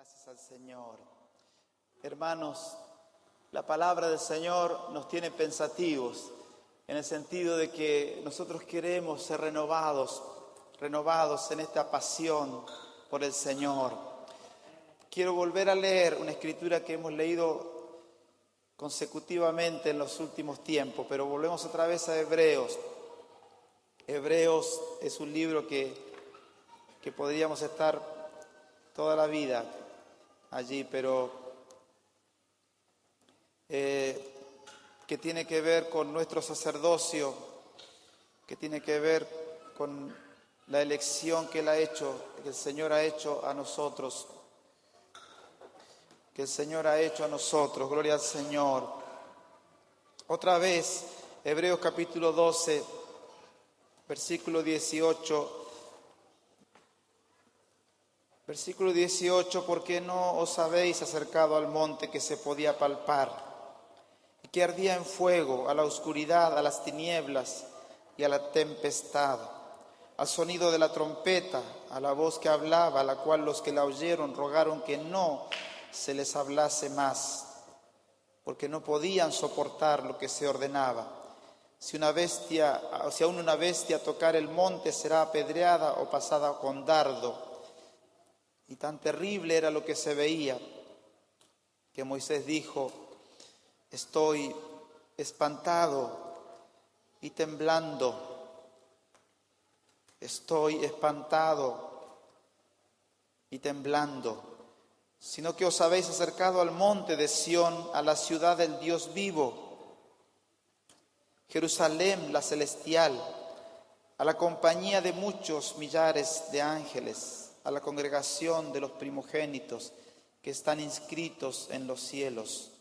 Gracias al Señor. Hermanos, la palabra del Señor nos tiene pensativos, en el sentido de que nosotros queremos ser renovados en esta pasión por el Señor. Quiero volver a leer una escritura que hemos leído consecutivamente en los últimos tiempos, pero volvemos otra vez a Hebreos. Hebreos es un libro que podríamos estar toda la vida allí, pero que tiene que ver con nuestro sacerdocio, que tiene que ver con la elección que Él ha hecho, que el Señor ha hecho a nosotros, gloria al Señor. Otra vez, Hebreos capítulo 12, versículo 18. Versículo 18, ¿por qué no os habéis acercado al monte que se podía palpar y que ardía en fuego, a la oscuridad, a las tinieblas y a la tempestad, al sonido de la trompeta, a la voz que hablaba, a la cual los que la oyeron rogaron que no se les hablase más, porque no podían soportar lo que se ordenaba? Si aún una bestia tocar el monte, será apedreada o pasada con dardo. Y tan terrible era lo que se veía, que Moisés dijo: estoy espantado y temblando, sino que os habéis acercado al monte de Sión, a la ciudad del Dios vivo, Jerusalén la celestial, a la compañía de muchos millares de ángeles, a la congregación de los primogénitos que están inscritos en los cielos,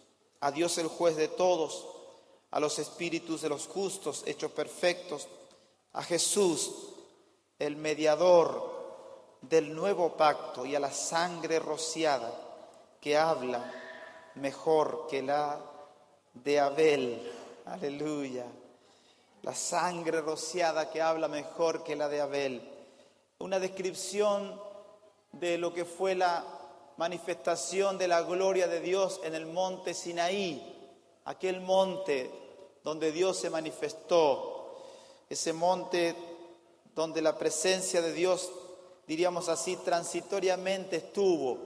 a Dios el juez de todos, a los espíritus de los justos hechos perfectos, a Jesús, el mediador del nuevo pacto, y a la sangre rociada que habla mejor que la de Abel. Aleluya. La sangre rociada que habla mejor que la de Abel. Una descripción de lo que fue la manifestación de la gloria de Dios en el monte Sinaí, aquel monte donde Dios se manifestó, ese monte donde la presencia de Dios, diríamos así, transitoriamente estuvo,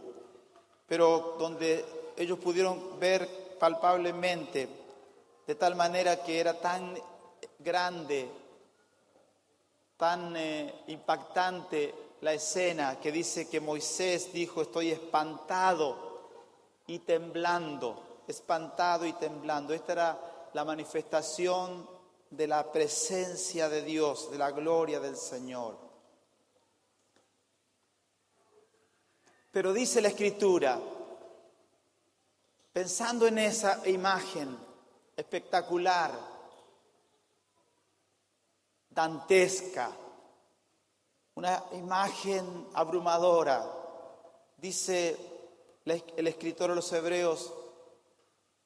pero donde ellos pudieron ver palpablemente, de tal manera que era tan grande, tan impactante la escena, que dice que Moisés dijo: estoy espantado y temblando. Esta era la manifestación de la presencia de Dios, de la gloria del Señor. Pero dice la Escritura, pensando en esa imagen espectacular, dantesca, una imagen abrumadora, dice el escritor de los Hebreos,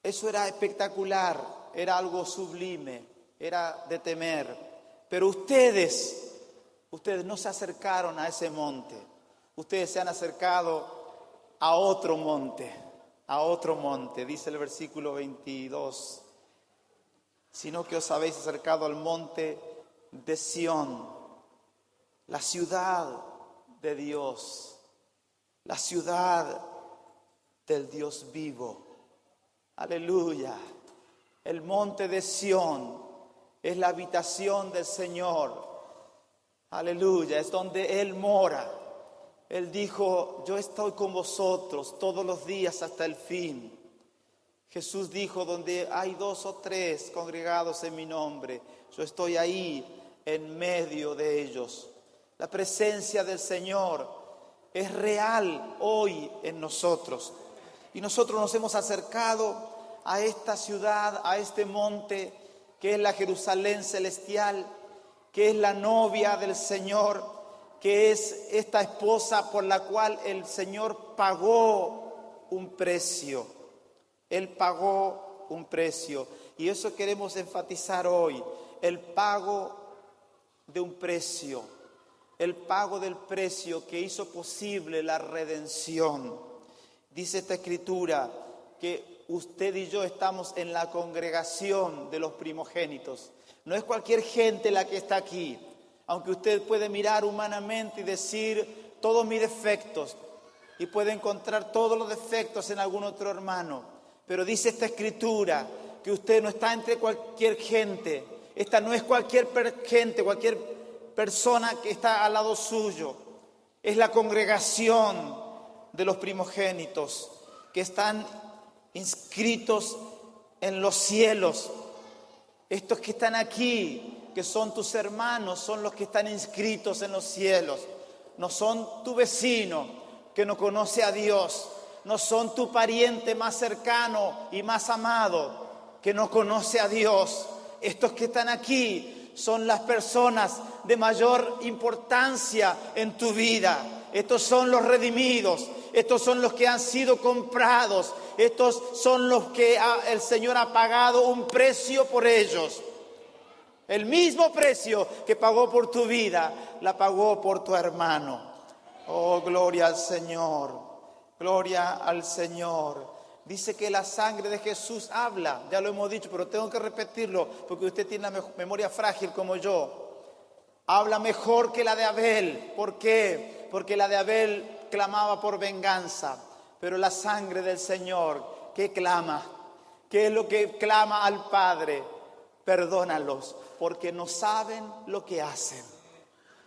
eso era espectacular, era algo sublime, era de temer. Pero ustedes no se acercaron a ese monte, ustedes se han acercado a otro monte, dice el versículo 22, sino que os habéis acercado al monte de Sión, la ciudad de Dios, la ciudad del Dios vivo. Aleluya. El monte de Sión es la habitación del Señor. Aleluya, es donde Él mora. Él dijo: yo estoy con vosotros todos los días hasta el fin. Jesús dijo: donde hay 2 o 3 congregados en mi nombre, yo estoy ahí en medio de ellos. La presencia del Señor es real hoy en nosotros. Y nosotros nos hemos acercado a esta ciudad, a este monte, que es la Jerusalén celestial, que es la novia del Señor, que es esta esposa por la cual el Señor pagó un precio. Él pagó un precio. Y eso queremos enfatizar hoy, el pago de un precio. El pago del precio que hizo posible la redención. Dice esta escritura que usted y yo estamos en la congregación de los primogénitos. No es cualquier gente la que está aquí, aunque usted puede mirar humanamente y decir todos mis defectos y puede encontrar todos los defectos en algún otro hermano. Pero dice esta escritura que usted no está entre cualquier gente. Esta no es cualquier gente, cualquier persona que está al lado suyo. Es la congregación de los primogénitos que están inscritos en los cielos. Estos que están aquí, que son tus hermanos, son los que están inscritos en los cielos. No son tu vecino que no conoce a Dios. No son tu pariente más cercano y más amado que no conoce a Dios. Estos que están aquí son las personas de mayor importancia en tu vida. Estos son los redimidos. Estos son los que han sido comprados. Estos son los que el Señor ha pagado un precio por ellos. El mismo precio que pagó por tu vida, la pagó por tu hermano. Oh, gloria al Señor. Gloria al Señor. Dice que la sangre de Jesús habla. Ya lo hemos dicho, pero tengo que repetirlo porque usted tiene la memoria frágil como yo. Habla mejor que la de Abel. ¿Por qué? Porque la de Abel clamaba por venganza, pero la sangre del Señor, ¿qué clama? ¿Qué es lo que clama al Padre? Perdónalos, porque no saben lo que hacen.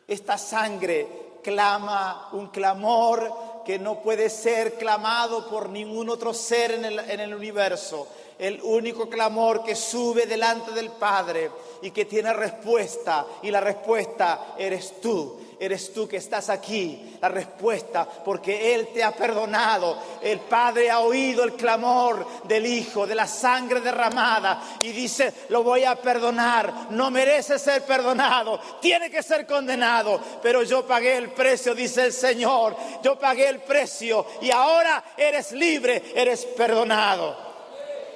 Esta sangre clama un clamor que no puede ser clamado por ningún otro ser en el universo. El único clamor que sube delante del Padre y que tiene respuesta, y la respuesta eres tú. Eres tú que estás aquí, la respuesta, porque Él te ha perdonado. El Padre ha oído el clamor del Hijo, de la sangre derramada, y dice, lo voy a perdonar. No merece ser perdonado, tiene que ser condenado, pero yo pagué el precio, dice el Señor. Yo pagué el precio y ahora eres libre, eres perdonado.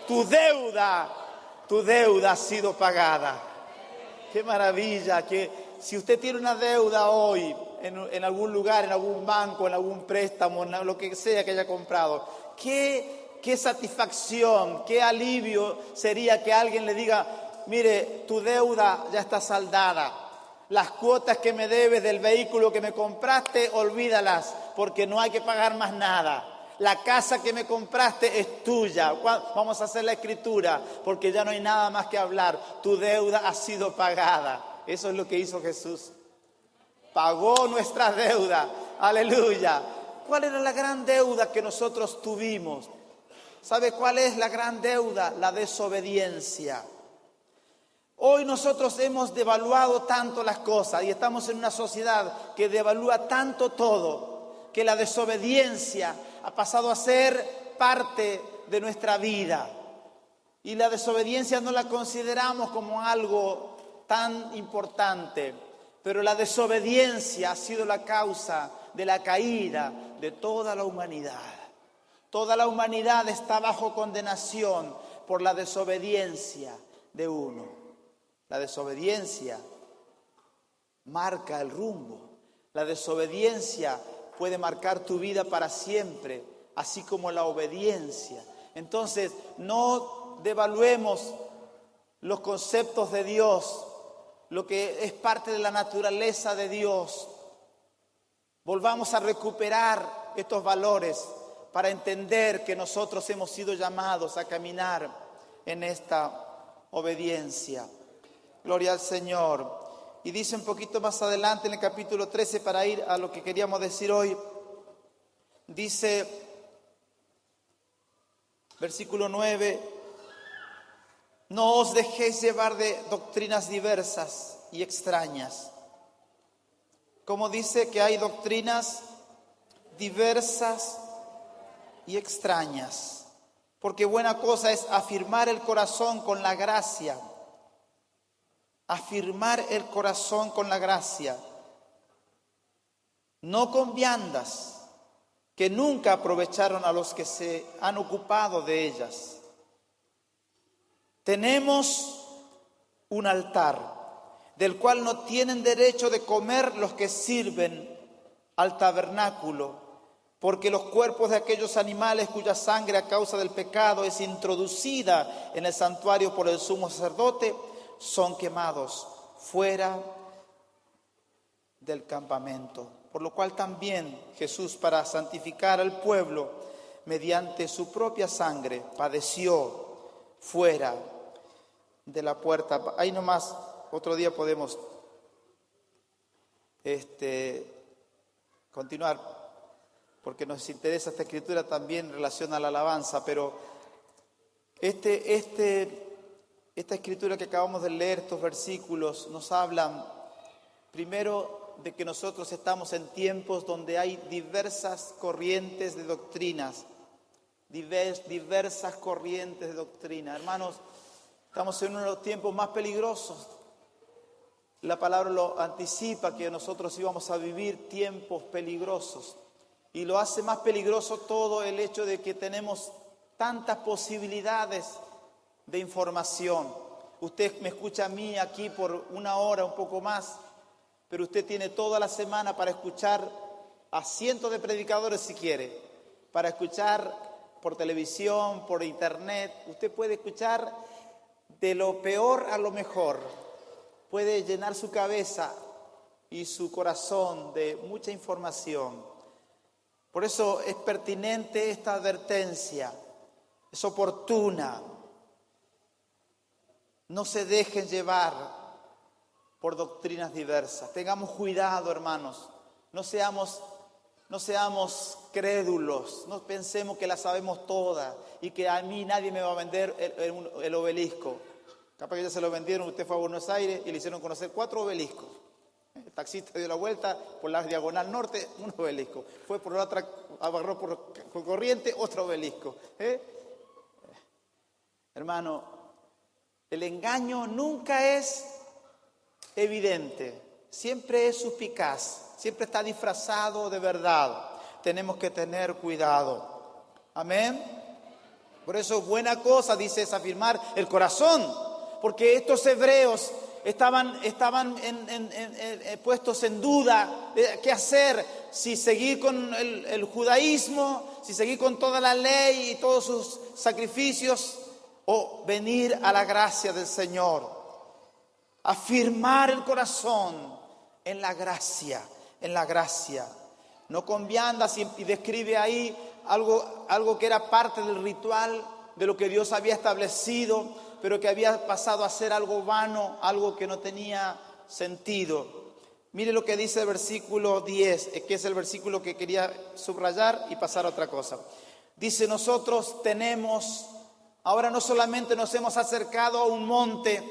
Tu deuda ha sido pagada. Qué maravilla que si usted tiene una deuda hoy en algún lugar, en algún banco, en algún préstamo, en lo que sea que haya comprado, qué satisfacción, qué alivio sería que alguien le diga, mire, tu deuda ya está saldada. Las cuotas que me debes del vehículo que me compraste, olvídalas, porque no hay que pagar más nada. La casa que me compraste es tuya. Vamos a hacer la escritura, porque ya no hay nada más que hablar. Tu deuda ha sido pagada. Eso es lo que hizo Jesús. Pagó nuestra deuda. Aleluya. ¿Cuál era la gran deuda que nosotros tuvimos? ¿Sabe cuál es la gran deuda? La desobediencia. Hoy nosotros hemos devaluado tanto las cosas y estamos en una sociedad que devalúa tanto todo, que la desobediencia ha pasado a ser parte de nuestra vida. Y la desobediencia no la consideramos como algo tan importante, pero la desobediencia ha sido la causa de la caída de toda la humanidad. Toda la humanidad está bajo condenación por la desobediencia de uno. La desobediencia marca el rumbo. La desobediencia puede marcar tu vida para siempre, así como la obediencia. Entonces, no devaluemos los conceptos de Dios, lo que es parte de la naturaleza de Dios. Volvamos a recuperar estos valores para entender que nosotros hemos sido llamados a caminar en esta obediencia. Gloria al Señor. Y dice un poquito más adelante en el capítulo 13, para ir a lo que queríamos decir hoy, dice, versículo 9, no os dejéis llevar de doctrinas diversas y extrañas. Como dice que hay doctrinas diversas y extrañas, porque buena cosa es afirmar el corazón con la gracia. Afirmar el corazón con la gracia, no con viandas que nunca aprovecharon a los que se han ocupado de ellas. Tenemos un altar del cual no tienen derecho de comer los que sirven al tabernáculo, porque los cuerpos de aquellos animales cuya sangre a causa del pecado es introducida en el santuario por el sumo sacerdote, son quemados fuera del campamento. Por lo cual también Jesús, para santificar al pueblo, mediante su propia sangre, padeció fuera de la puerta. Ahí nomás, otro día podemos continuar, porque nos interesa esta escritura también en relación a la alabanza, pero esta escritura que acabamos de leer, estos versículos, nos hablan primero de que nosotros estamos en tiempos donde hay diversas corrientes de doctrinas, diversas corrientes de doctrina. Hermanos, estamos en uno de los tiempos más peligrosos. La palabra lo anticipa, que nosotros íbamos a vivir tiempos peligrosos. Y lo hace más peligroso todo el hecho de que tenemos tantas posibilidades de información. Usted me escucha a mí aquí por una hora, un poco más, pero usted tiene toda la semana para escuchar a cientos de predicadores si quiere, para escuchar por televisión, por internet. Usted puede escuchar de lo peor a lo mejor. Puede llenar su cabeza y su corazón de mucha información. Por eso es pertinente esta advertencia, es oportuna. No se dejen llevar por doctrinas diversas. Tengamos cuidado, hermanos. No seamos crédulos. No pensemos que la sabemos todas y que a mí nadie me va a vender el obelisco. Capaz que ya se lo vendieron, usted fue a Buenos Aires y le hicieron conocer 4 obeliscos. El taxista dio la vuelta por la diagonal norte, un obelisco. Fue por la otra, agarró por Corriente, otro obelisco. Hermano, el engaño nunca es evidente, siempre es suspicaz, siempre está disfrazado de verdad. Tenemos que tener cuidado. Amén. Por eso buena cosa, dice, es afirmar el corazón, porque estos hebreos estaban puestos en duda de qué hacer, si seguir con el judaísmo, si seguir con toda la ley y todos sus sacrificios, o venir a la gracia del Señor. Afirmar el corazón en la gracia, no con viandas, y describe ahí algo que era parte del ritual, de lo que Dios había establecido, pero que había pasado a ser algo vano, algo que no tenía sentido. Mire lo que dice el versículo 10, que es el versículo que quería subrayar y pasar a otra cosa. Dice, nosotros ahora no solamente nos hemos acercado a un monte,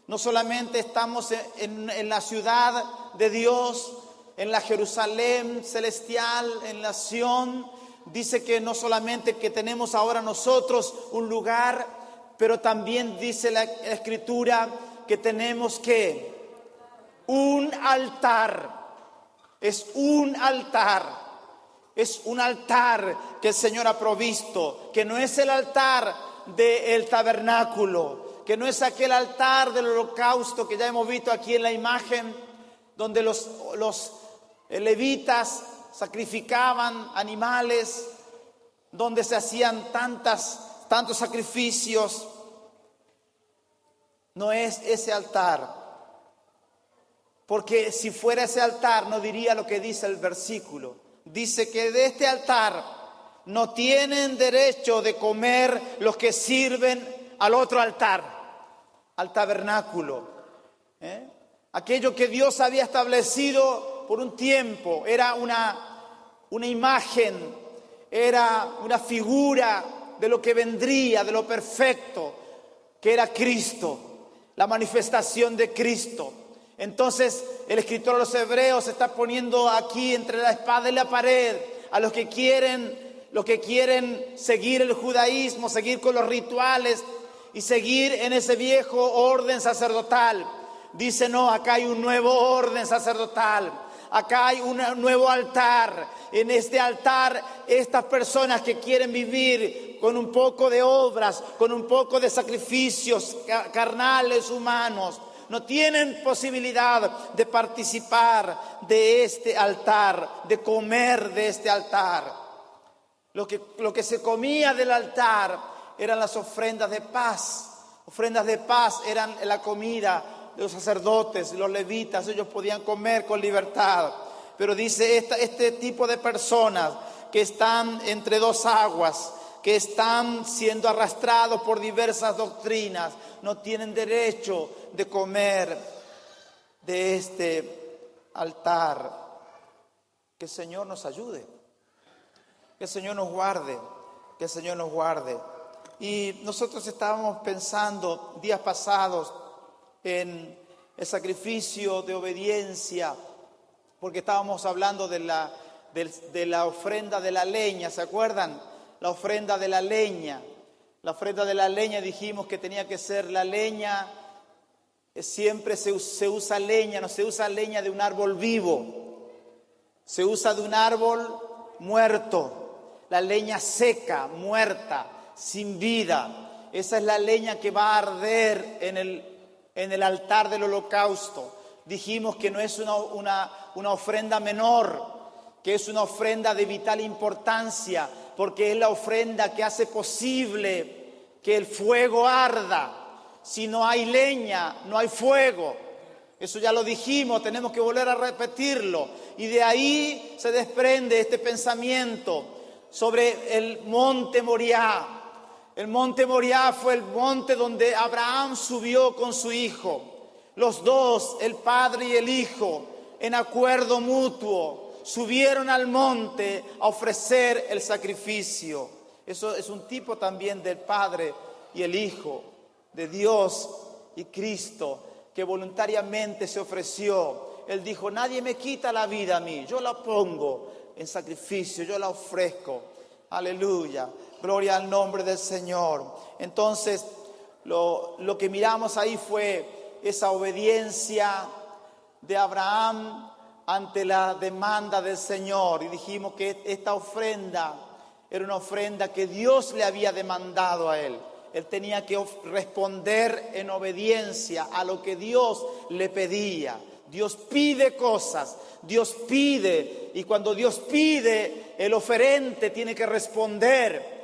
no solamente estamos en la ciudad de Dios, en la Jerusalén celestial, en la Sión. Dice que no solamente que tenemos ahora nosotros un lugar, pero también dice la Escritura que tenemos un altar. Es un altar que el Señor ha provisto, que no es el altar del tabernáculo, que no es aquel altar del holocausto que ya hemos visto aquí en la imagen, donde los levitas sacrificaban animales, donde se hacían tantos sacrificios. No es ese altar, porque si fuera ese altar no diría lo que dice el versículo. Dice que de este altar no tienen derecho de comer los que sirven al otro altar, al tabernáculo. Aquello que Dios había establecido por un tiempo era una imagen, era una figura de lo que vendría, de lo perfecto, que era Cristo, la manifestación de Cristo. Entonces el escritor de los Hebreos está poniendo aquí entre la espada y la pared a los que quieren seguir el judaísmo, seguir con los rituales y seguir en ese viejo orden sacerdotal. Dice, no, acá hay un nuevo orden sacerdotal. Acá hay un nuevo altar. En este altar, estas personas que quieren vivir con un poco de obras, con un poco de sacrificios carnales, humanos, no tienen posibilidad de participar de este altar, de comer de este altar. Lo que se comía del altar eran las ofrendas de paz. Ofrendas de paz eran la comida de los sacerdotes, los levitas. Ellos podían comer con libertad. Pero dice, este tipo de personas que están entre dos aguas, que están siendo arrastrados por diversas doctrinas, no tienen derecho de comer de este altar. Que el Señor nos ayude, que el Señor nos guarde, que el Señor nos guarde. Y nosotros estábamos pensando días pasados en el sacrificio de obediencia, porque estábamos hablando de la ofrenda de la leña, ¿se acuerdan? La ofrenda de la leña. La ofrenda de la leña dijimos que tenía que ser la leña, siempre se usa leña, no se usa leña de un árbol vivo, se usa de un árbol muerto, la leña seca, muerta, sin vida. Esa es la leña que va a arder en el altar del holocausto. Dijimos que no es una ofrenda menor, que es una ofrenda de vital importancia, porque es la ofrenda que hace posible que el fuego arda. Si no hay leña, no hay fuego. Eso ya lo dijimos, tenemos que volver a repetirlo. Y de ahí se desprende este pensamiento sobre el monte Moriah. El monte Moriah fue el monte donde Abraham subió con su hijo. Los dos, el padre y el hijo, en acuerdo mutuo, subieron al monte a ofrecer el sacrificio. Eso es un tipo también del Padre y el Hijo, de Dios y Cristo, que voluntariamente se ofreció. Él dijo, nadie me quita la vida a mí, yo la pongo en sacrificio, yo la ofrezco. Aleluya, gloria al nombre del Señor. Entonces, lo que miramos ahí fue esa obediencia de Abraham ante la demanda del Señor. Y dijimos que esta ofrenda era una ofrenda que Dios le había demandado a él. Él tenía que responder en obediencia a lo que Dios le pedía. Dios pide cosas, Dios pide, y cuando Dios pide, el oferente tiene que responder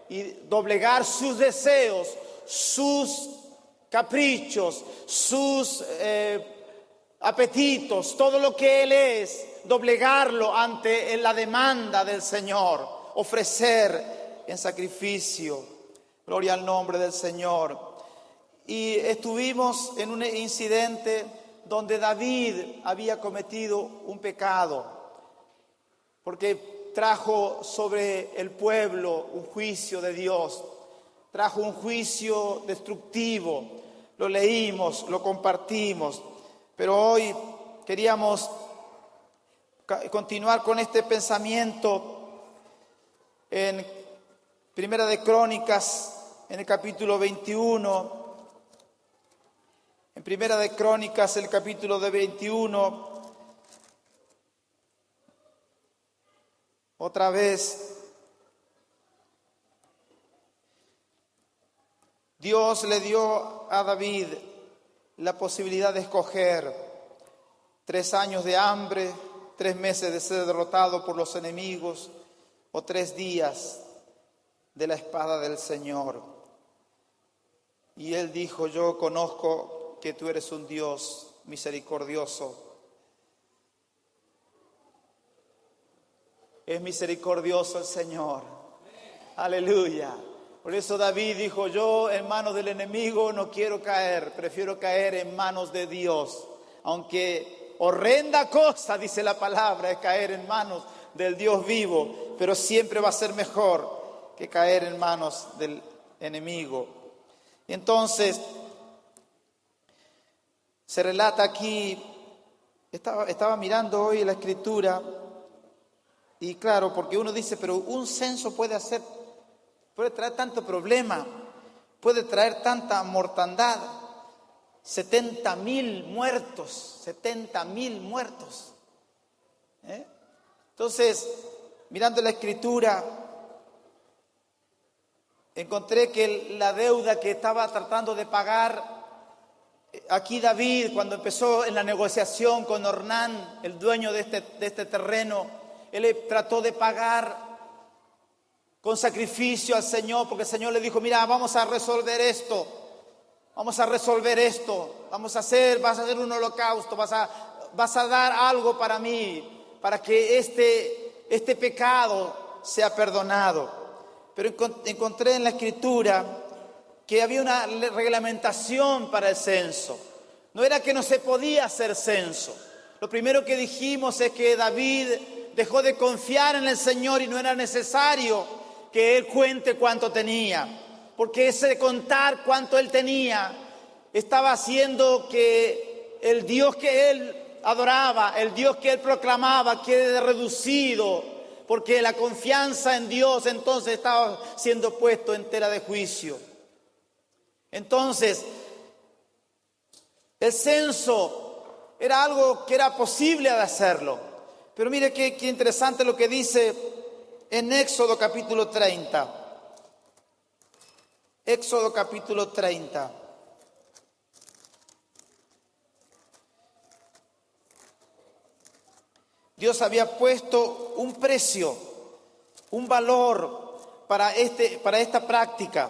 y doblegar sus deseos, sus caprichos, sus apetitos, todo lo que Él es, doblegarlo ante la demanda del Señor, ofrecer en sacrificio. Gloria al nombre del Señor. Y estuvimos en un incidente donde David había cometido un pecado, porque trajo sobre el pueblo un juicio de Dios, trajo un juicio destructivo. Lo leímos, lo compartimos, pero hoy queríamos continuar con este pensamiento en Primera de Crónicas, en el capítulo 21. En Primera de Crónicas, el capítulo de 21, otra vez, Dios le dio a David la posibilidad de escoger 3 años de hambre, 3 meses de ser derrotado por los enemigos o 3 días de la espada del Señor. Y él dijo, yo conozco que tú eres un Dios misericordioso. Es misericordioso el Señor. Aleluya. Por eso David dijo, yo en manos del enemigo no quiero caer, prefiero caer en manos de Dios. Aunque horrenda cosa, dice la palabra, es caer en manos del Dios vivo, pero siempre va a ser mejor que caer en manos del enemigo. Entonces, se relata aquí, estaba mirando hoy la Escritura, y claro, porque uno dice, pero un censo puede traer tanto problema, puede traer tanta mortandad, 70,000 muertos, 70,000 muertos. Entonces, mirando la Escritura, encontré que la deuda que estaba tratando de pagar, aquí David, cuando empezó en la negociación con Ornán, el dueño de este terreno, Él trató de pagar con sacrificio al Señor, porque el Señor le dijo, mira, vamos a resolver esto, vas a hacer un holocausto, vas a dar algo para mí, para que este pecado sea perdonado. Pero encontré en la Escritura que había una reglamentación para el censo. No era que no se podía hacer censo. Lo primero que dijimos es que David dejó de confiar en el Señor y no era necesario que él cuente cuánto tenía, porque ese contar cuánto él tenía estaba haciendo que el Dios que él adoraba, el Dios que él proclamaba, quede reducido, porque la confianza en Dios entonces estaba siendo puesto en tela de juicio. Entonces, el censo era algo que era posible de hacerlo. Pero mire qué interesante lo que dice en Éxodo capítulo 30. Éxodo capítulo 30. Dios había puesto un precio, un valor para esta práctica.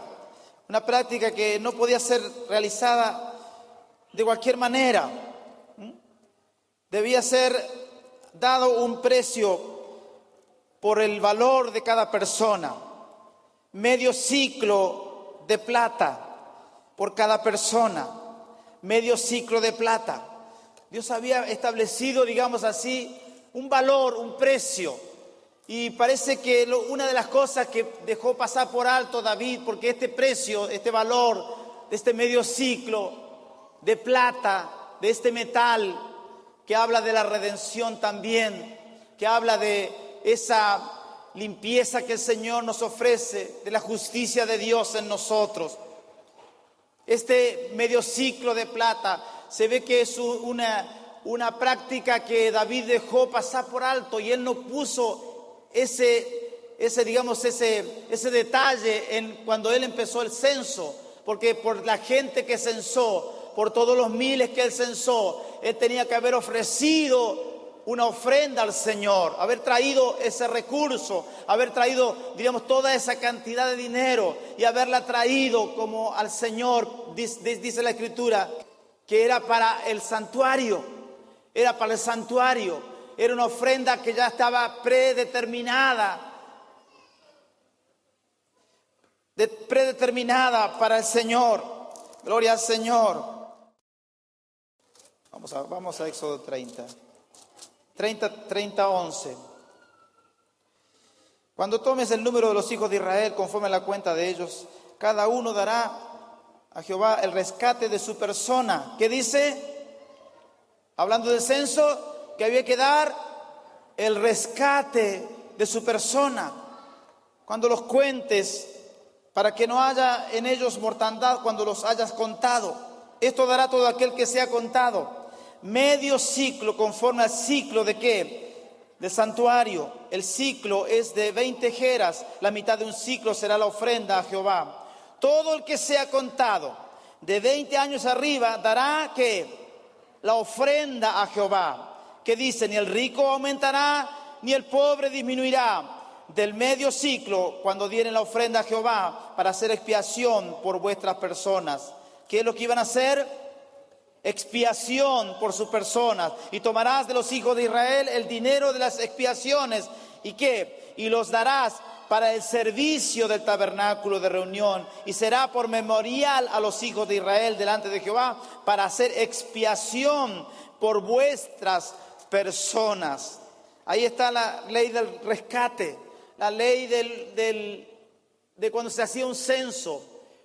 Una práctica que no podía ser realizada de cualquier manera. Debía ser dado un precio por el valor de cada persona. Medio ciclo de plata por cada persona. Medio ciclo de plata. Dios había establecido, digamos así, un valor, un precio. Y parece que una de las cosas que dejó pasar por alto David, porque este precio, este valor de este medio ciclo de plata, de este metal, que habla de la redención también, que habla de esa limpieza que el Señor nos ofrece, de la justicia de Dios en nosotros. Este medio ciclo de plata se ve que es una práctica que David dejó pasar por alto y él no puso ese detalle cuando él empezó el censo, porque por la gente que censó, por todos los miles que él censó, él tenía que haber ofrecido una ofrenda al Señor, haber traído ese recurso, haber traído, digamos, toda esa cantidad de dinero y haberla traído como al Señor, dice la Escritura, que era para el santuario, era una ofrenda que ya estaba predeterminada para el Señor. Gloria al Señor. Vamos a Éxodo 30, 11. Cuando tomes el número de los hijos de Israel conforme a la cuenta de ellos, cada uno dará a Jehová el rescate de su persona. ¿Qué dice? Hablando del censo, que había que dar el rescate de su persona. Cuando los cuentes, para que no haya en ellos mortandad cuando los hayas contado. Esto dará todo aquel que sea contado. Medio ciclo conforme al ciclo ¿de qué? Del santuario. El ciclo es de 20 jeras. La mitad de un ciclo será la ofrenda a Jehová. Todo el que sea contado de 20 años arriba dará ¿qué? La ofrenda a Jehová. Que dice, ni el rico aumentará, ni el pobre disminuirá. Del medio ciclo, cuando dieren la ofrenda a Jehová, para hacer expiación por vuestras personas. ¿Qué es lo que iban a hacer? Expiación por sus personas. Y tomarás de los hijos de Israel el dinero de las expiaciones. ¿Y qué? Y los darás para el servicio del tabernáculo de reunión. Y será por memorial a los hijos de Israel delante de Jehová, para hacer expiación por vuestras personas. Ahí está la ley del rescate, la ley de cuando se hacía un censo.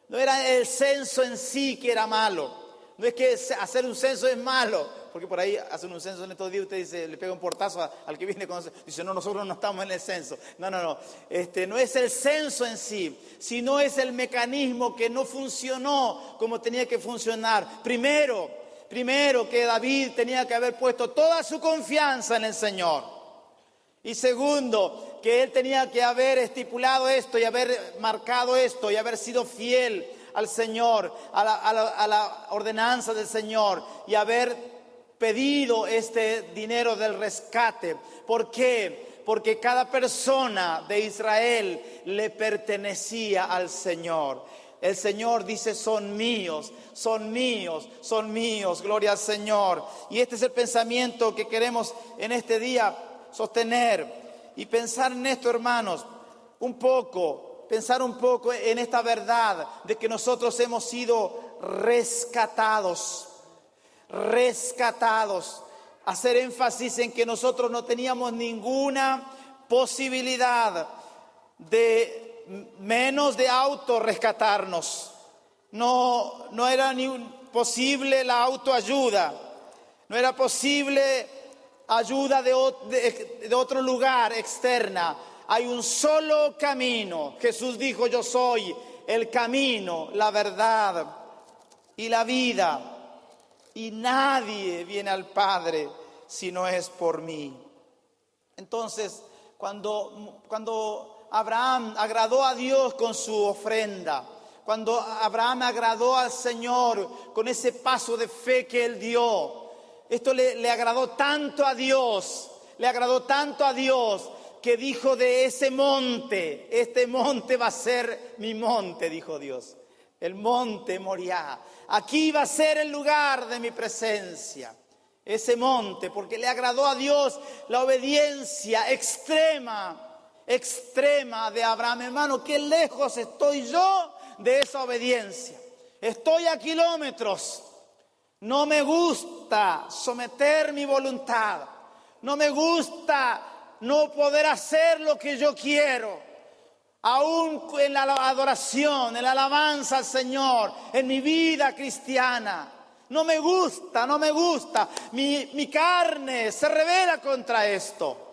No era el censo en sí que era malo, no es que hacer un censo es malo, porque por ahí hacen un censo en estos días, usted dice, le pega un portazo al que viene con dice, no, nosotros no estamos en el censo. No es el censo en sí, sino es el mecanismo que no funcionó como tenía que funcionar. Primero que David tenía que haber puesto toda su confianza en el Señor. Y segundo, que él tenía que haber estipulado esto y haber marcado esto y haber sido fiel al Señor, a la ordenanza del Señor y haber pedido este dinero del rescate. ¿Por qué? porque cada persona de Israel le pertenecía al Señor. El Señor dice, son míos, son míos, son míos, gloria al Señor. Y este es el pensamiento que queremos en este día sostener y pensar en esto, hermanos, pensar un poco en esta verdad de que nosotros hemos sido rescatados. Hacer énfasis en que nosotros no teníamos ninguna posibilidad de menos de autorrescatarnos. No era ni posible la autoayuda, no era posible ayuda de otro lugar externa. Hay un solo camino. Jesús dijo, yo soy el camino, la verdad y la vida. Y nadie viene al Padre si no es por mí. Entonces, cuando Abraham agradó a Dios con su ofrenda, cuando Abraham agradó al Señor con ese paso de fe que él dio, esto le agradó tanto a Dios, que dijo de ese monte, este monte va a ser mi monte, dijo Dios, el monte Moriah. Aquí va a ser el lugar de mi presencia, ese monte, porque le agradó a Dios la obediencia extrema de Abraham. Hermano, qué lejos estoy yo de esa obediencia. Estoy a kilómetros. No me gusta someter mi voluntad. No me gusta no poder hacer lo que yo quiero. Aún en la adoración, en la alabanza al Señor, en mi vida cristiana. No me gusta. Mi carne se rebela contra esto.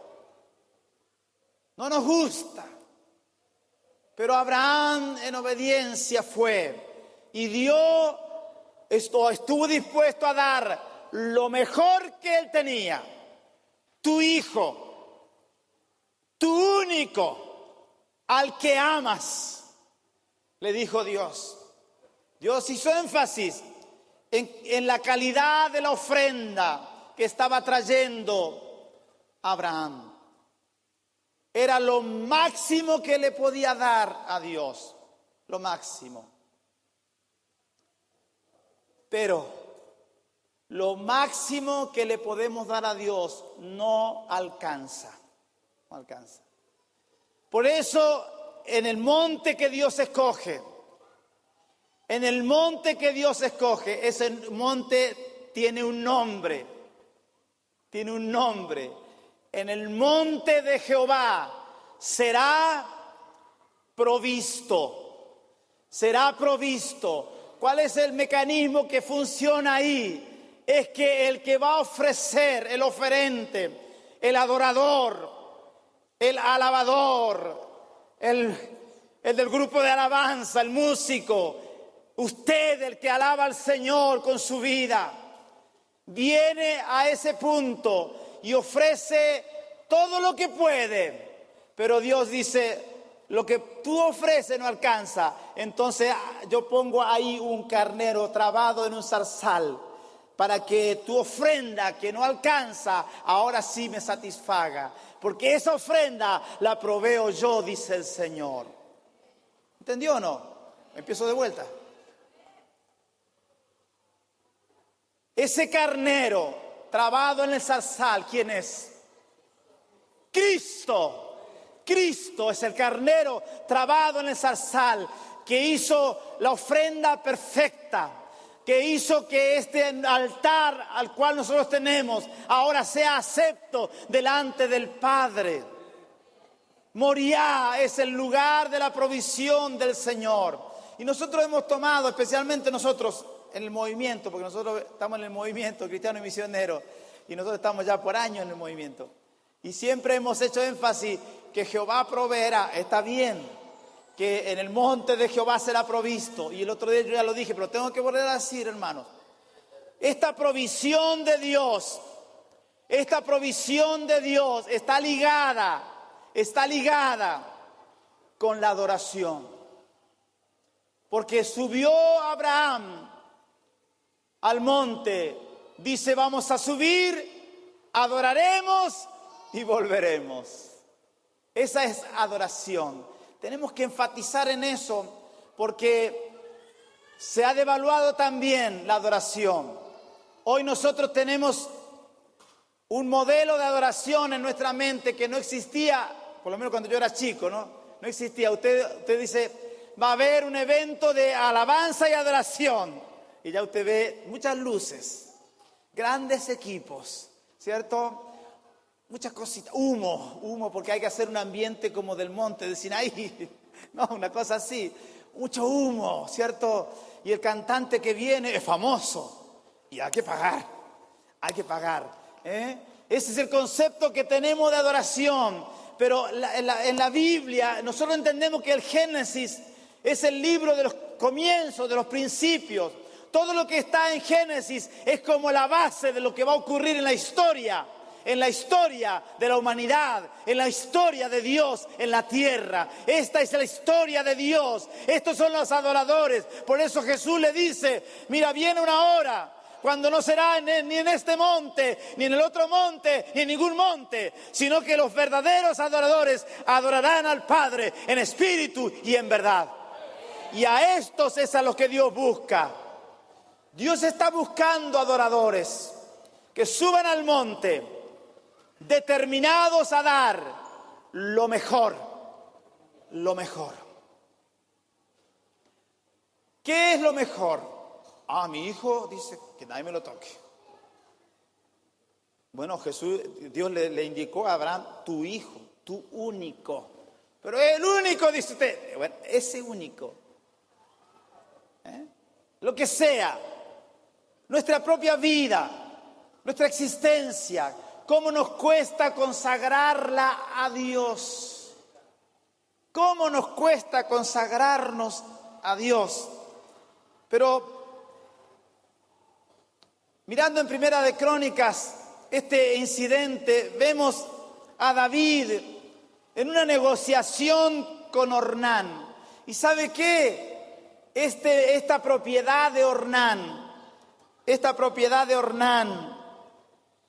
No nos gusta. Pero Abraham en obediencia fue y estuvo dispuesto a dar lo mejor que él tenía. Tu hijo, tu único, al que amas, le dijo Dios. Dios hizo énfasis en la calidad de la ofrenda que estaba trayendo Abraham. Era lo máximo que le podía dar a Dios, lo máximo. Pero lo máximo que le podemos dar a Dios no alcanza. Por eso, en el monte que Dios escoge, ese monte tiene un nombre. En el monte de Jehová será provisto. ¿Cuál es el mecanismo que funciona ahí? Es que el que va a ofrecer, el oferente, el adorador, el alabador, el del grupo de alabanza, el músico, usted, el que alaba al Señor con su vida, viene a ese punto y ofrece todo lo que puede, pero Dios dice, lo que tú ofreces no alcanza. Entonces yo pongo ahí un carnero trabado en un zarzal para que tu ofrenda que no alcanza, ahora sí me satisfaga. Porque esa ofrenda la proveo yo, dice el Señor. ¿Entendió o no? Empiezo de vuelta. Ese carnero trabado en el zarzal, ¿quién es? Cristo. Cristo es el carnero trabado en el zarzal que hizo la ofrenda perfecta, que hizo que este altar al cual nosotros tenemos ahora sea acepto delante del Padre. Moriah es el lugar de la provisión del Señor. Y nosotros hemos tomado, especialmente nosotros, en el movimiento, porque nosotros estamos en el movimiento cristiano y misionero, y nosotros estamos ya por años en el movimiento. Y siempre hemos hecho énfasis que Jehová proveerá, está bien, que en el monte de Jehová será provisto. Y el otro día yo ya lo dije, pero tengo que volver a decir, hermanos, esta provisión de Dios está ligada con la adoración. Porque subió Abraham al monte, dice, vamos a subir, adoraremos y volveremos. Esa es adoración. Tenemos que enfatizar en eso porque se ha devaluado también la adoración. Hoy nosotros tenemos un modelo de adoración en nuestra mente que no existía, por lo menos cuando yo era chico, ¿no? No existía. Usted dice, va a haber un evento de alabanza y adoración. Y ya usted ve muchas luces, grandes equipos, ¿cierto? Muchas cositas, humo, porque hay que hacer un ambiente como del monte de Sinaí. No, una cosa así. Mucho humo, ¿cierto? Y el cantante que viene es famoso. Y hay que pagar. Ese es el concepto que tenemos de adoración. Pero en la Biblia nosotros entendemos que el Génesis es el libro de los comienzos, de los principios. Todo lo que está en Génesis es como la base de lo que va a ocurrir en la historia de la humanidad, en la historia de Dios en la tierra. Esta es la historia de Dios. Estos son los adoradores. Por eso Jesús le dice, mira, viene una hora cuando no será ni en este monte, ni en el otro monte, ni en ningún monte, sino que los verdaderos adoradores adorarán al Padre en espíritu y en verdad. Y a estos es a los que Dios busca. Dios está buscando adoradores que suban al monte, determinados a dar lo mejor. ¿Qué es lo mejor? Mi hijo dice que nadie me lo toque. Bueno, Dios le indicó a Abraham, tu hijo, tu único. Pero el único, dice usted. Bueno, ese único. Lo que sea, nuestra propia vida, nuestra existencia, cómo nos cuesta consagrarla a Dios. Cómo nos cuesta consagrarnos a Dios. Pero mirando en Primera de Crónicas este incidente, vemos a David en una negociación con Ornán. ¿Y sabe qué? Esta propiedad de Ornán,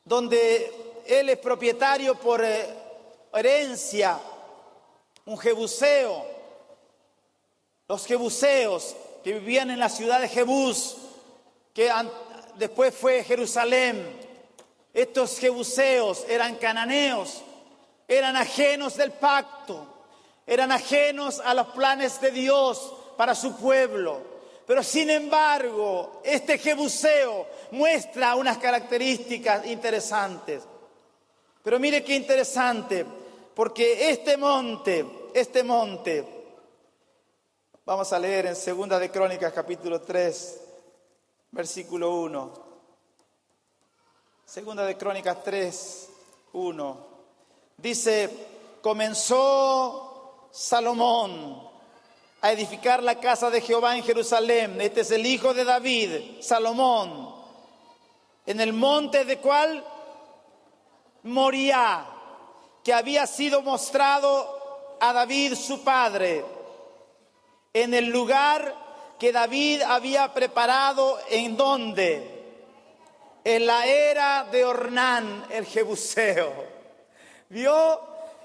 donde él es propietario por herencia, un jebuseo, los jebuseos que vivían en la ciudad de Jebús, que después fue Jerusalén. Estos jebuseos eran cananeos, eran ajenos del pacto, eran ajenos a los planes de Dios para su pueblo. Pero sin embargo, este jebuseo muestra unas características interesantes. Pero mire qué interesante, porque este monte, vamos a leer en 2 de Crónicas capítulo 3, versículo 1. 2 de Crónicas 3, 1. Dice, comenzó Salomón a edificar la casa de Jehová en Jerusalén. Este es el hijo de David, Salomón. En el monte de ¿cuál? Moriah, que había sido mostrado a David su padre, en el lugar que David había preparado. ¿En dónde? En la era de Ornán el jebuseo. ¿Vio?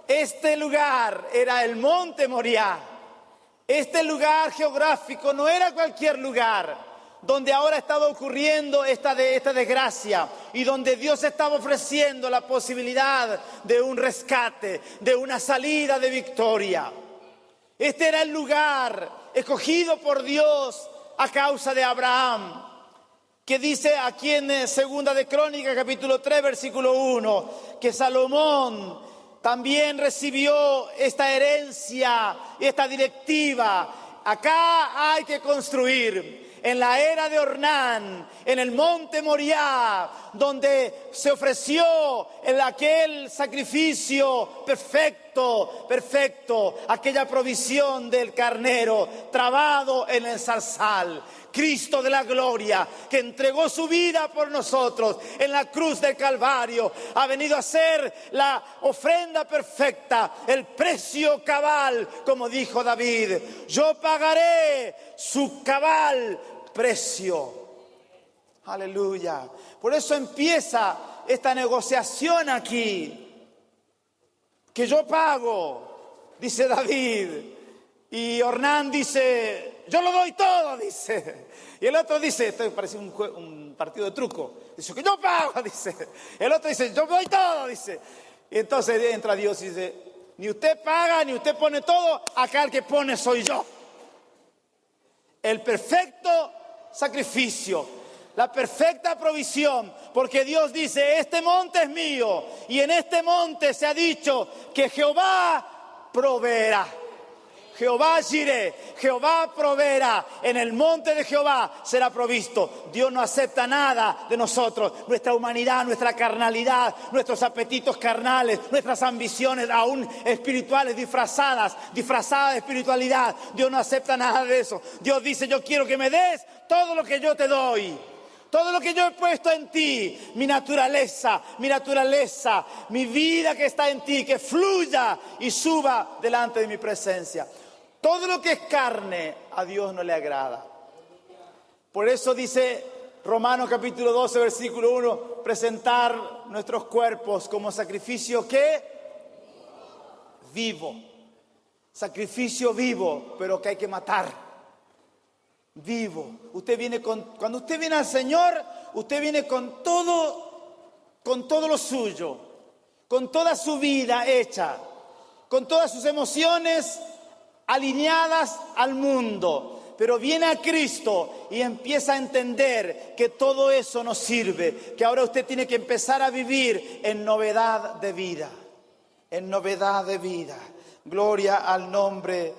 Este lugar era el monte Moriah. Este lugar geográfico no era cualquier lugar donde ahora estaba ocurriendo esta desgracia y donde Dios estaba ofreciendo la posibilidad de un rescate, de una salida de victoria. Este era el lugar escogido por Dios a causa de Abraham, que dice aquí en 2 de Crónicas capítulo 3 versículo 1, que Salomón también recibió esta herencia, esta directiva. Acá hay que construir. En la era de Ornán, en el monte Moriah, donde se ofreció aquel sacrificio perfecto, aquella provisión del carnero trabado en el zarzal. Cristo de la gloria, que entregó su vida por nosotros en la cruz del Calvario, ha venido a ser la ofrenda perfecta, el precio cabal, como dijo David. Yo pagaré su cabal precio. Aleluya. Por eso empieza esta negociación aquí, que yo pago. dice David. Y Ornán dice, yo lo doy todo, dice. Y el otro dice, esto parece un partido de truco. Dice, que yo pago, dice. El otro dice, yo doy todo, dice. Y entonces entra Dios y dice, ni usted paga, ni usted pone todo, acá el que pone soy yo. El perfecto sacrificio, la perfecta provisión, porque Dios dice, este monte es mío, y en este monte se ha dicho que Jehová proveerá. Jehová Jireh, Jehová proveerá, en el monte de Jehová será provisto. Dios no acepta nada de nosotros, nuestra humanidad, nuestra carnalidad, nuestros apetitos carnales, nuestras ambiciones aún espirituales disfrazadas de espiritualidad. Dios no acepta nada de eso. Dios dice, yo quiero que me des todo lo que yo te doy. Todo lo que yo he puesto en ti, mi naturaleza, mi vida que está en ti, que fluya y suba delante de mi presencia. Todo lo que es carne a Dios no le agrada. Por eso dice Romanos capítulo 12, versículo 1, presentar nuestros cuerpos como sacrificio ¿qué? Vivo. Sacrificio vivo, pero que hay que matar. Vivo. Cuando usted viene al Señor, usted viene con todo lo suyo, con toda su vida hecha, con todas sus emociones alineadas al mundo. Pero viene a Cristo y empieza a entender que todo eso no sirve, que ahora usted tiene que empezar a vivir en novedad de vida, en novedad de vida. Gloria al nombre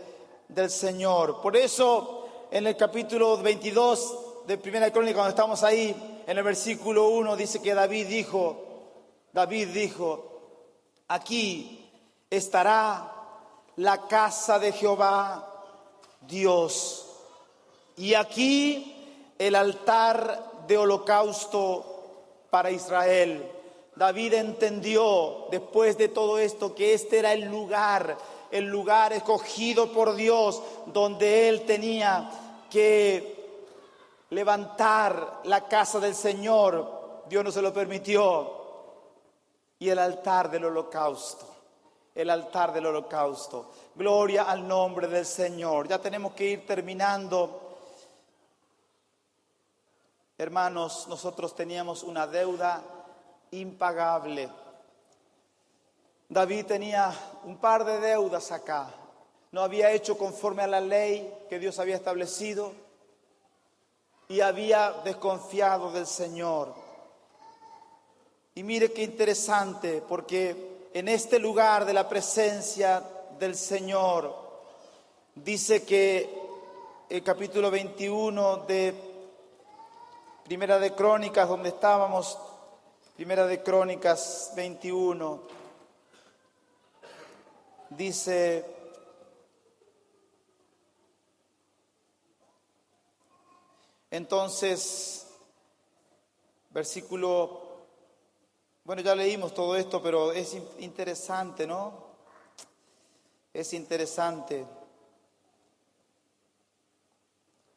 del Señor. Por eso, en el capítulo 22 de Primera de Crónicas, cuando estamos ahí, en el versículo 1, dice que David dijo, aquí estará la casa de Jehová, Dios, y aquí el altar de holocausto para Israel. David entendió, después de todo esto, que este era el lugar escogido por Dios, donde él tenía que levantar la casa del Señor. Dios no se lo permitió. Y el altar del holocausto. Gloria al nombre del Señor. Ya tenemos que ir terminando. Hermanos, nosotros teníamos una deuda impagable. David tenía un par de deudas acá. No había hecho conforme a la ley que Dios había establecido y había desconfiado del Señor. Y mire qué interesante, porque en este lugar de la presencia del Señor, dice que el capítulo 21 de Primera de Crónicas, donde estábamos, Primera de Crónicas 21, dice, entonces, ya leímos todo esto, pero es interesante, ¿no? Es interesante.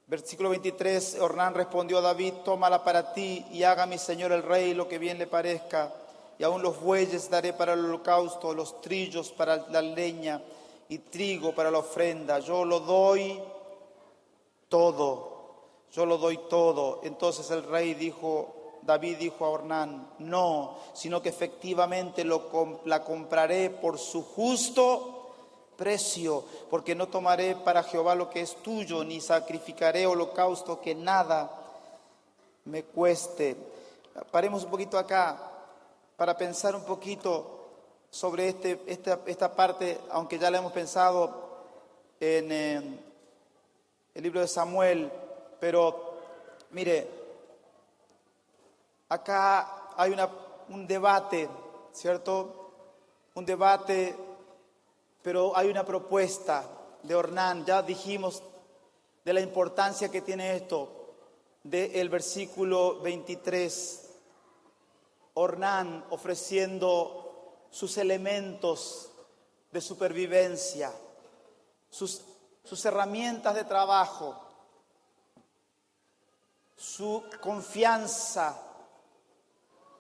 Versículo 23, Ornán respondió a David, tómala para ti y haga mi señor el rey lo que bien le parezca. Y aún los bueyes daré para el holocausto, los trillos para la leña y trigo para la ofrenda. Yo lo doy todo. Entonces el rey David dijo a Ornán, no, sino que efectivamente la compraré por su justo precio, porque no tomaré para Jehová lo que es tuyo, ni sacrificaré holocausto que nada me cueste. Paremos un poquito acá para pensar un poquito sobre esta parte, aunque ya la hemos pensado en el libro de Samuel, pero mire, acá hay un debate, ¿cierto? Un debate, pero hay una propuesta de Ornán. Ya dijimos de la importancia que tiene esto, del versículo 23. Ornán ofreciendo sus elementos de supervivencia, sus herramientas de trabajo, su confianza.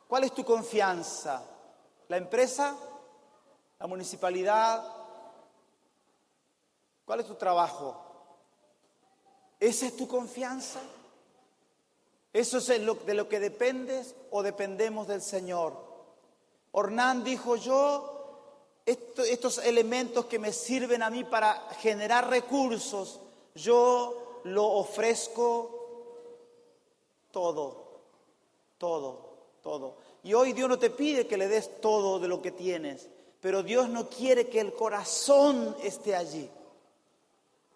¿Cuál es tu confianza? ¿La empresa? ¿La municipalidad? ¿Cuál es tu trabajo? ¿Esa es tu confianza? ¿Eso es de lo que dependes o dependemos del Señor? Ornán dijo, estos elementos que me sirven a mí para generar recursos, yo lo ofrezco todo. Y hoy Dios no te pide que le des todo de lo que tienes, pero Dios no quiere que el corazón esté allí.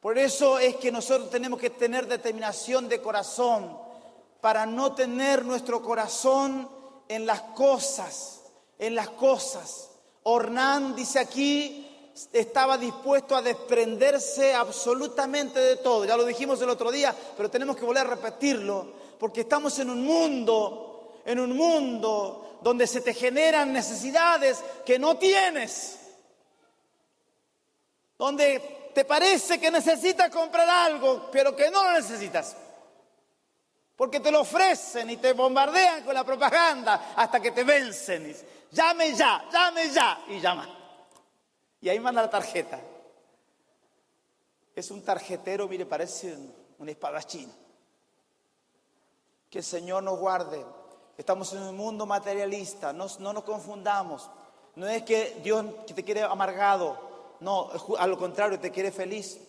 Por eso es que nosotros tenemos que tener determinación de corazón para no tener nuestro corazón en las cosas. Ornán dice aquí, estaba dispuesto a desprenderse absolutamente de todo. Ya lo dijimos el otro día, pero tenemos que volver a repetirlo, porque estamos en un mundo donde se te generan necesidades que no tienes, donde te parece que necesitas comprar algo, pero que no lo necesitas. Porque te lo ofrecen y te bombardean con la propaganda hasta que te vencen. Llame ya, y llama. Y ahí manda la tarjeta. Es un tarjetero, mire, parece un espadachín. Que el Señor nos guarde. Estamos en un mundo materialista, no nos confundamos. No es que Dios te quiere amargado. No, a lo contrario, te quiere feliz.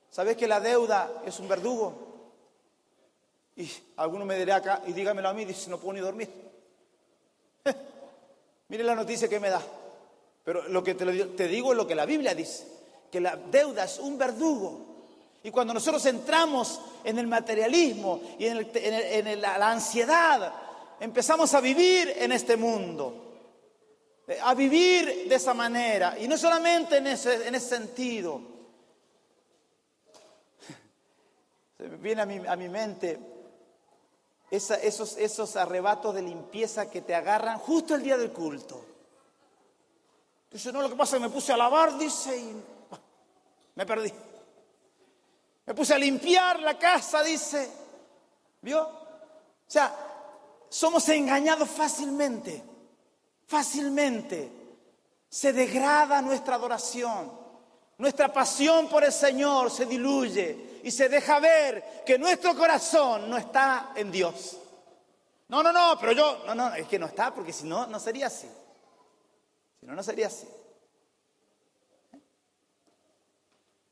¿Sabes que la deuda es un verdugo? Y alguno me dirá acá, y dígamelo a mí, dice, no puedo ni dormir. Mire la noticia que me da. Pero lo que te digo es lo que la Biblia dice, que la deuda es un verdugo. Y cuando nosotros entramos en el materialismo y en la ansiedad, empezamos a vivir en este mundo. A vivir de esa manera, y no solamente en ese sentido. Se me viene a mi mente esos arrebatos de limpieza que te agarran justo el día del culto. Dice, no, lo que pasa es que me puse a lavar, dice, y me perdí. Me puse a limpiar la casa, dice. ¿Vio? O sea, somos engañados fácilmente. Se degrada nuestra adoración, nuestra pasión por el Señor se diluye y se deja ver que nuestro corazón no está en Dios. No, pero es que no está, porque si no, no sería así. No sería así.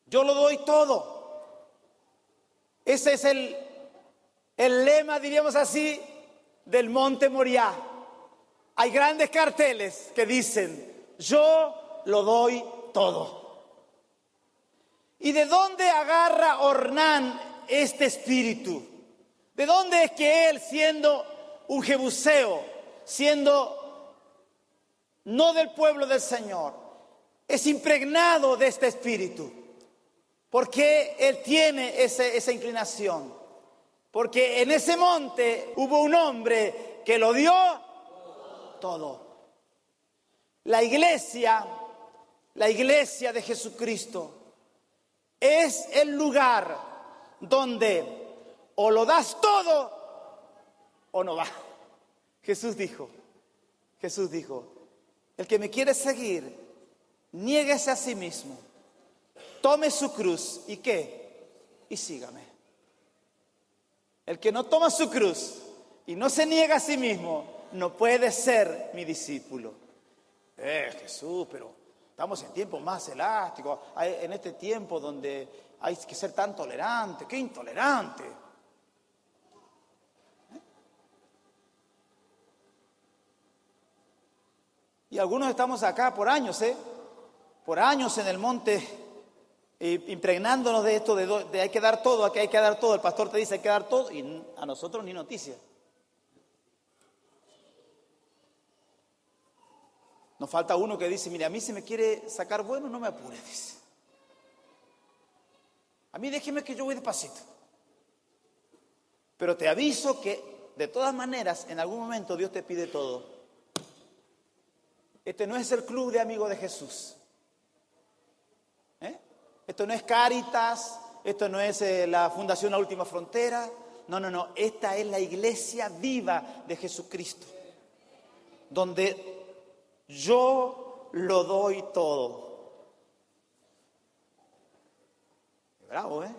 Yo lo doy todo. Ese es el lema, diríamos así, del Monte Moriah. Hay grandes carteles que dicen, yo lo doy todo. ¿Y de dónde agarra Ornán este espíritu? ¿De dónde es que él, siendo un jebuseo, siendo no del pueblo del Señor, es impregnado de este espíritu? ¿Por qué él tiene esa inclinación? Porque en ese monte hubo un hombre que lo dio todo. La iglesia de Jesucristo es el lugar donde o lo das todo o no va. Jesús dijo, el que me quiere seguir, niéguese a sí mismo, tome su cruz y ¿qué? Y sígame. El que no toma su cruz y no se niega a sí mismo, no puede ser mi discípulo. Jesús, pero estamos en tiempos más elásticos, en este tiempo donde hay que ser tan tolerante. ¡Qué intolerante! Y algunos estamos acá por años, por años en el monte, impregnándonos de esto, de hay que dar todo, aquí hay que dar todo. El pastor te dice hay que dar todo y a nosotros ni noticia. Nos falta uno que dice, mire, a mí si me quiere sacar bueno, no me apure, dice. A mí déjeme que yo voy despacito. Pero te aviso que de todas maneras, en algún momento Dios te pide todo. Este no es el club de amigos de Jesús. Esto no es Cáritas, esto no es la Fundación La Última Frontera. No, esta es la iglesia viva de Jesucristo. Donde yo lo doy todo. Es bravo, ¿eh?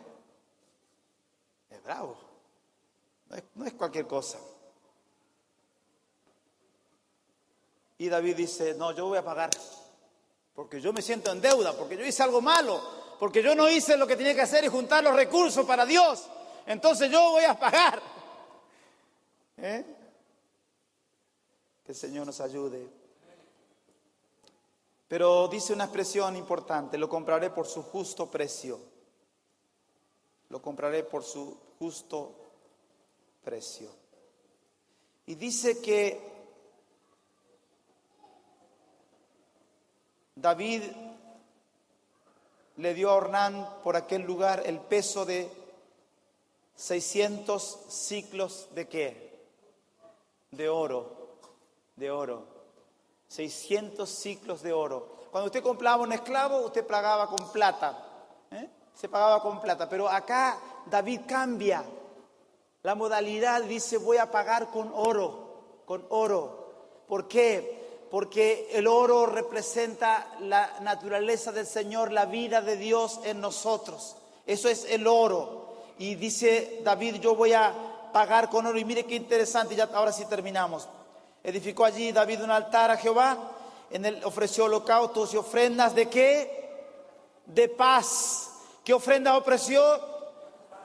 Es bravo. No es cualquier cosa. Y David dice, no, yo voy a pagar, porque yo me siento en deuda, porque yo hice algo malo, porque yo no hice lo que tenía que hacer y juntar los recursos para Dios. Entonces yo voy a pagar. Que el Señor nos ayude. Pero dice una expresión importante, lo compraré por su justo precio. Lo compraré por su justo precio. Y dice que David le dio a Ornán por aquel lugar el peso de 600 siclos ¿de qué? De oro. 600 siclos de oro. Cuando usted compraba un esclavo, usted pagaba con plata. Se pagaba con plata. Pero acá David cambia la modalidad, dice voy a pagar con oro. Con oro. ¿Por qué? Porque el oro representa la naturaleza del Señor, la vida de Dios en nosotros. Eso es el oro. Y dice David, yo voy a pagar con oro. Y mire qué interesante, ya ahora sí terminamos. Edificó allí David un altar a Jehová, en él ofreció holocaustos y ofrendas ¿de qué? De paz. ¿Qué ofrenda ofreció?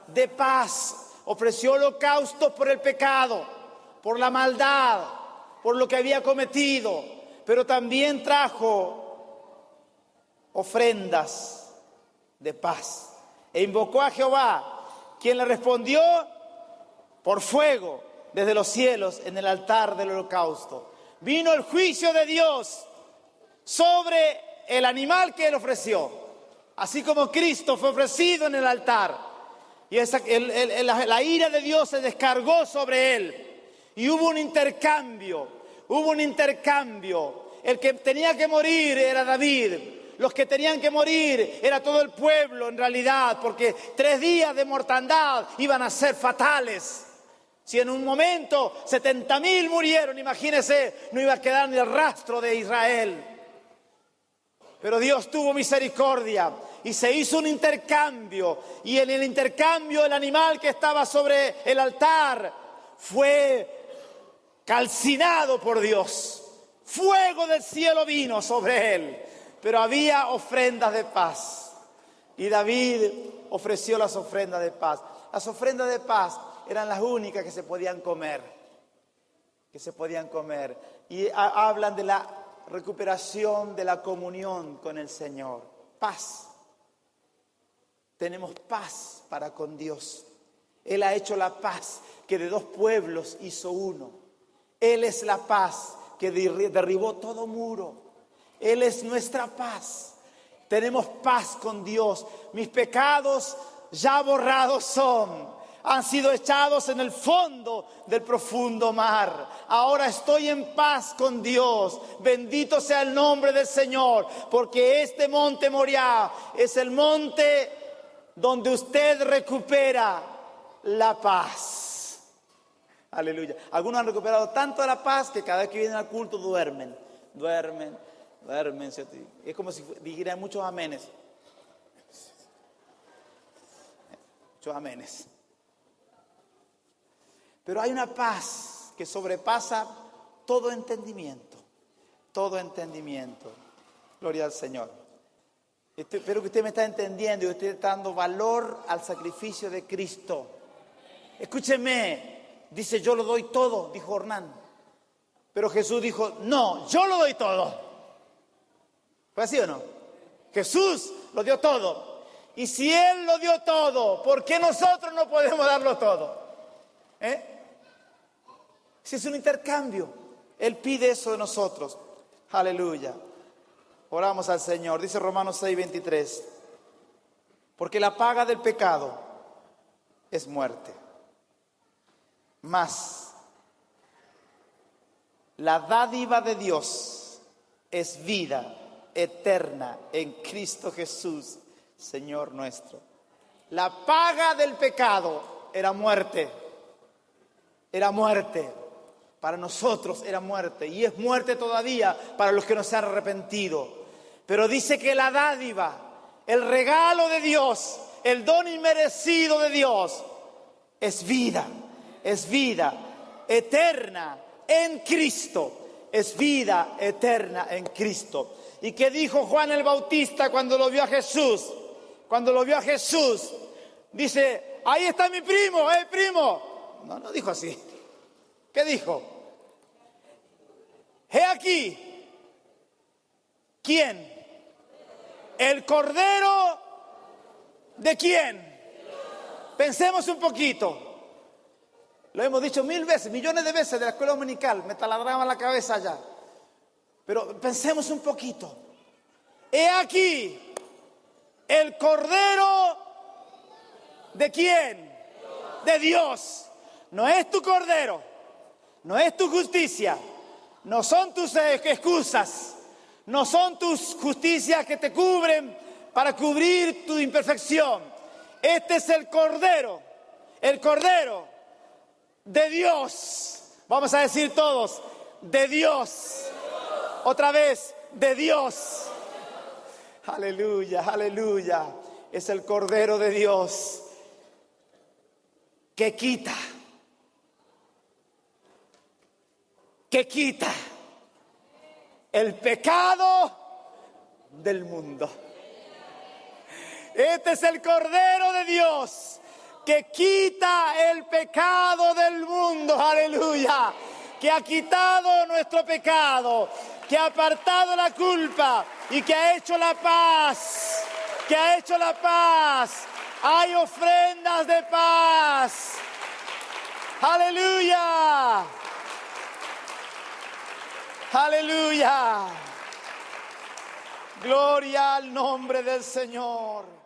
De paz. Ofreció holocaustos por el pecado, por la maldad, por lo que había cometido, pero también trajo ofrendas de paz. E invocó a Jehová, quien le respondió por fuego desde los cielos en el altar del holocausto. Vino el juicio de Dios sobre el animal que él ofreció, así como Cristo fue ofrecido en el altar. Y la ira de Dios se descargó sobre él. Y hubo un intercambio. El que tenía que morir era David. Los que tenían que morir era todo el pueblo en realidad, porque 3 días de mortandad iban a ser fatales. Si en un momento 70.000 murieron, imagínense, no iba a quedar ni el rastro de Israel. Pero Dios tuvo misericordia y se hizo un intercambio. Y en el intercambio el animal que estaba sobre el altar fue calcinado por Dios. Fuego del cielo vino sobre él. Pero había ofrendas de paz. Y David ofreció las ofrendas de paz. Las ofrendas de paz eran las únicas que se podían comer. Y hablan de la recuperación de la comunión con el Señor. Paz. Tenemos paz para con Dios. Él ha hecho la paz que de 2 pueblos hizo uno. Él es la paz que derribó todo muro. Él es nuestra paz. Tenemos paz con Dios. Mis pecados ya borrados son. Han sido echados en el fondo del profundo mar. Ahora estoy en paz con Dios. Bendito sea el nombre del Señor. Porque este monte Moriah es el monte donde usted recupera la paz. Aleluya. Algunos han recuperado tanto la paz que cada vez que vienen al culto duermen. Es como si dijeran muchos amenes. Muchos amenes. Pero hay una paz que sobrepasa todo entendimiento. Gloria al Señor. Espero que usted me está entendiendo y usted está dando valor al sacrificio de Cristo. Escúcheme, dice yo lo doy todo, dijo Ornán. Pero Jesús dijo, no, yo lo doy todo. ¿Fue así o no? Jesús lo dio todo. Y si Él lo dio todo, ¿por qué nosotros no podemos darlo todo? Si es un intercambio, Él pide eso de nosotros. Aleluya. Oramos al Señor. Dice Romanos 6:23. Porque la paga del pecado es muerte. Mas la dádiva de Dios es vida eterna en Cristo Jesús, Señor nuestro. La paga del pecado era muerte. Era muerte. Para nosotros era muerte. Y es muerte todavía para los que no se han arrepentido. Pero dice que la dádiva, el regalo de Dios, el don inmerecido de Dios, es vida eterna en Cristo, es vida eterna en Cristo. ¿Y qué dijo Juan el Bautista cuando lo vio a Jesús? Cuando lo vio a Jesús, dice, ahí está mi primo, primo. No dijo así. ¿Qué dijo? He aquí, ¿quién? El Cordero de quién. Pensemos un poquito. Lo hemos dicho 1000 veces, millones de veces de la escuela dominical, me taladraba la cabeza ya. Pero pensemos un poquito. He aquí el Cordero de quién. De Dios. No es tu Cordero, no es tu justicia, no son tus excusas, no son tus justicias que te cubren para cubrir tu imperfección. Este es el Cordero de Dios. Vamos a decir todos, de Dios. Otra vez, de Dios. Aleluya, aleluya. Es el Cordero de Dios que quita el pecado del mundo. Este es el Cordero de Dios que quita el pecado del mundo, aleluya, que ha quitado nuestro pecado, que ha apartado la culpa y que ha hecho la paz, Hay ofrendas de paz, aleluya, aleluya, gloria al nombre del Señor.